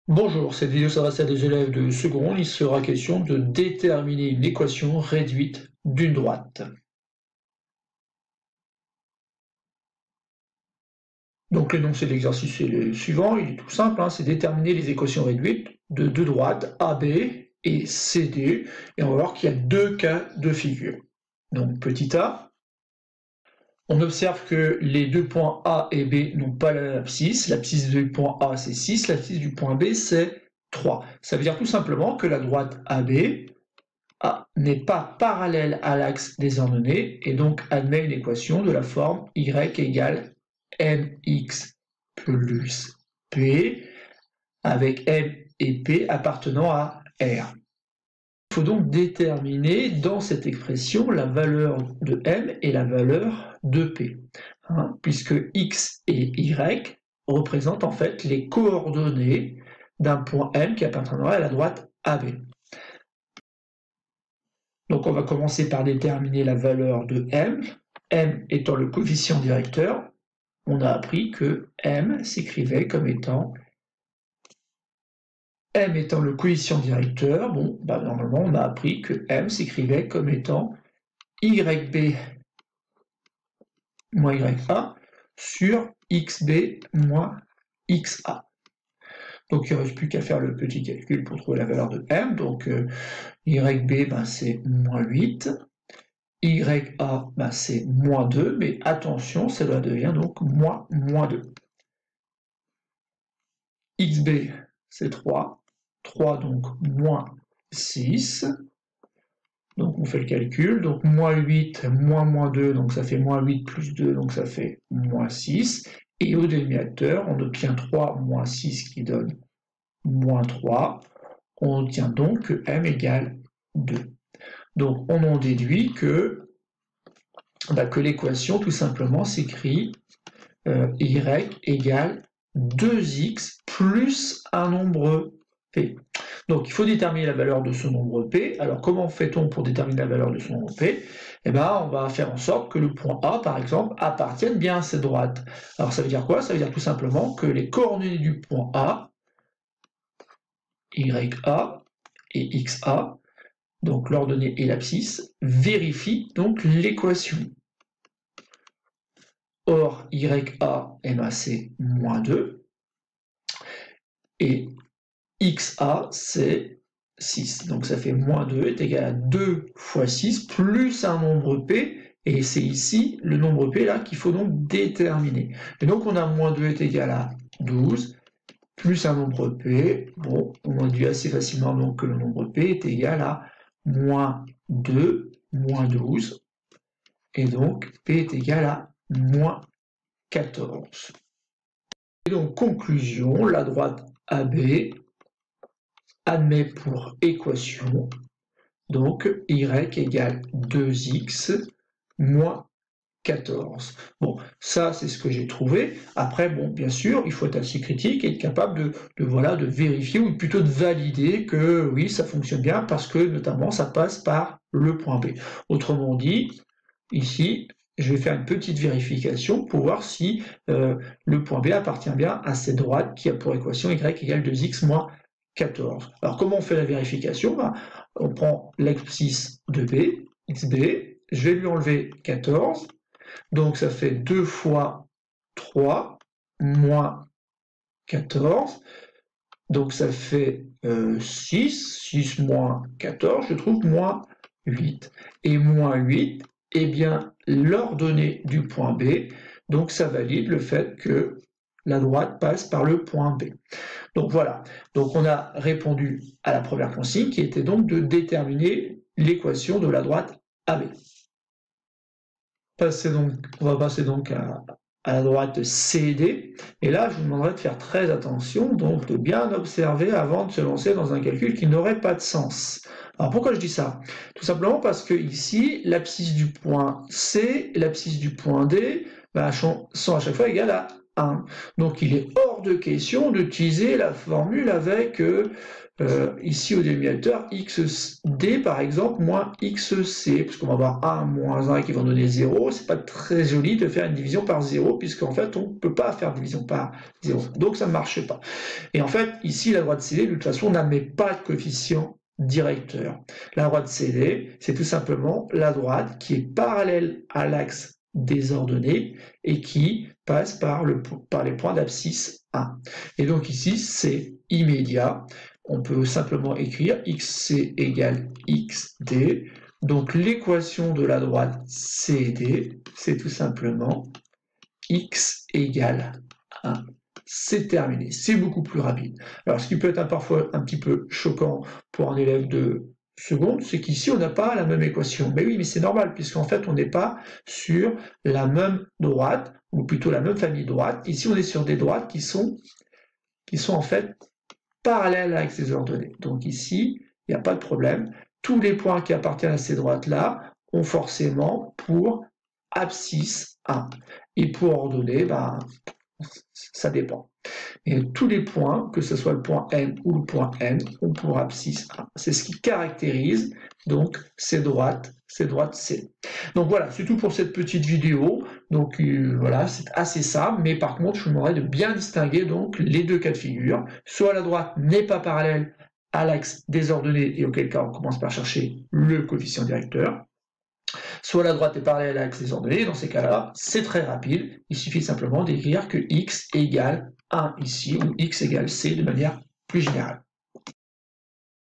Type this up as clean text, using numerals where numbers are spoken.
Bonjour, cette vidéo s'adresse à des élèves de seconde. Il sera question de déterminer une équation réduite d'une droite. Donc l'énoncé de l'exercice est le suivant, il est tout simple, c'est déterminer les équations réduites de deux droites AB et CD, et on va voir qu'il y a deux cas de figure. Donc petit a, on observe que les deux points A et B n'ont pas la même abscisse. L'abscisse du point A c'est 6, l'abscisse du point B c'est 3. Ça veut dire tout simplement que la droite AB n'est pas parallèle à l'axe des ordonnées et donc admet une équation de la forme y égale mx plus p avec m et p appartenant à r. Il faut donc déterminer dans cette expression la valeur de m et la valeur de p, puisque x et y représentent en fait les coordonnées d'un point m qui appartiendra à la droite AB. Donc on va commencer par déterminer la valeur de m. M étant le coefficient directeur, on a appris que m s'écrivait comme étant m étant le coefficient directeur, normalement on a appris que m s'écrivait comme étant yb moins ya sur xb moins xa. Donc il ne reste plus qu'à faire le petit calcul pour trouver la valeur de m. Donc yb c'est moins 8. YA, c'est moins 2, mais attention, cela devient donc moins 2. XB, c'est 3. 3, donc moins 6. Donc on fait le calcul. Donc moins 8, moins 2, donc ça fait moins 8 plus 2, donc ça fait moins 6. Et au dénominateur, on obtient 3 moins 6 qui donne moins 3. On obtient donc que m égale 2. Donc on en déduit que l'équation tout simplement s'écrit y égale 2x plus un nombre p. Donc il faut déterminer la valeur de ce nombre p. Alors comment fait-on pour déterminer la valeur de ce nombre p? On va faire en sorte que le point A, par exemple, appartienne bien à cette droite. Alors ça veut dire quoi? Ça veut dire tout simplement que les coordonnées du point A, YA et XA, donc l'ordonnée et l'abscisse, vérifient donc l'équation. Or, YA, c'est moins 2, et XA, c'est 6. Donc ça fait moins 2 est égal à 2 fois 6 plus un nombre P, et c'est ici le nombre P là qu'il faut donc déterminer. Et donc on a moins 2 est égal à 12, plus un nombre P, on induit assez facilement donc que le nombre P est égal à moins 2, moins 12, et donc P est égal à moins 14. Et donc, conclusion, la droite AB admet pour équation, donc y égale 2x moins 14. Bon, ça c'est ce que j'ai trouvé. Après, bien sûr, il faut être assez critique et être capable de vérifier, ou plutôt de valider que oui, ça fonctionne bien, parce que notamment ça passe par le point B. Autrement dit, ici, je vais faire une petite vérification pour voir si le point B appartient bien à cette droite qui a pour équation y égale 2x moins 14. Alors comment on fait la vérification? On prend l'abscisse de B, xb, je vais lui enlever 14, donc ça fait 2 fois 3 moins 14, donc ça fait 6, 6 moins 14, je trouve moins 8. Et moins 8, l'ordonnée du point B, donc ça valide le fait que la droite passe par le point B. Donc voilà, donc on a répondu à la première consigne qui était donc de déterminer l'équation de la droite AB. On va passer donc à la droite CD, et là je vous demanderai de faire très attention, donc de bien observer avant de se lancer dans un calcul qui n'aurait pas de sens. Alors pourquoi je dis ça? Tout simplement parce que ici, l'abscisse du point C et l'abscisse du point D sont à chaque fois égales à 1. Donc il est hors de question d'utiliser la formule avec, ici au dénominateur, xd par exemple, moins xc, parce qu'on va avoir 1 moins 1 qui vont donner 0. C'est pas très joli de faire une division par 0, puisqu'en fait on ne peut pas faire division par 0. Donc ça ne marche pas. Et en fait, ici, la droite CD, de toute façon, n'admet pas de coefficient directeur. La droite CD, c'est tout simplement la droite qui est parallèle à l'axe des ordonnées et qui passe par les points d'abscisse 1. Et donc ici, c'est immédiat. On peut simplement écrire xc égale xd. Donc l'équation de la droite CD, c'est tout simplement x égale 1. C'est terminé, c'est beaucoup plus rapide. Alors ce qui peut être parfois un petit peu choquant pour un élève de seconde, c'est qu'ici on n'a pas la même équation. Mais oui, mais c'est normal, puisqu'en fait on n'est pas sur la même droite, ou plutôt la même famille de droites. Ici on est sur des droites qui sont en fait parallèles avec ces ordonnées. Donc ici, il n'y a pas de problème. Tous les points qui appartiennent à ces droites-là ont forcément pour abscisse 1. Et pour ordonnée, ben, ça dépend. Et tous les points, que ce soit le point N ou le point N, ont pour abscisse 1. C'est ce qui caractérise donc ces droites C. Donc voilà, c'est tout pour cette petite vidéo. Donc voilà, c'est assez simple, mais par contre, je vous demanderai de bien distinguer donc les deux cas de figure. Soit la droite n'est pas parallèle à l'axe des ordonnées, et auquel cas on commence par chercher le coefficient directeur. Soit la droite est parallèle à l'axe des ordonnées, dans ces cas-là, c'est très rapide. Il suffit simplement d'écrire que x égale 1 ici, ou x égale c de manière plus générale.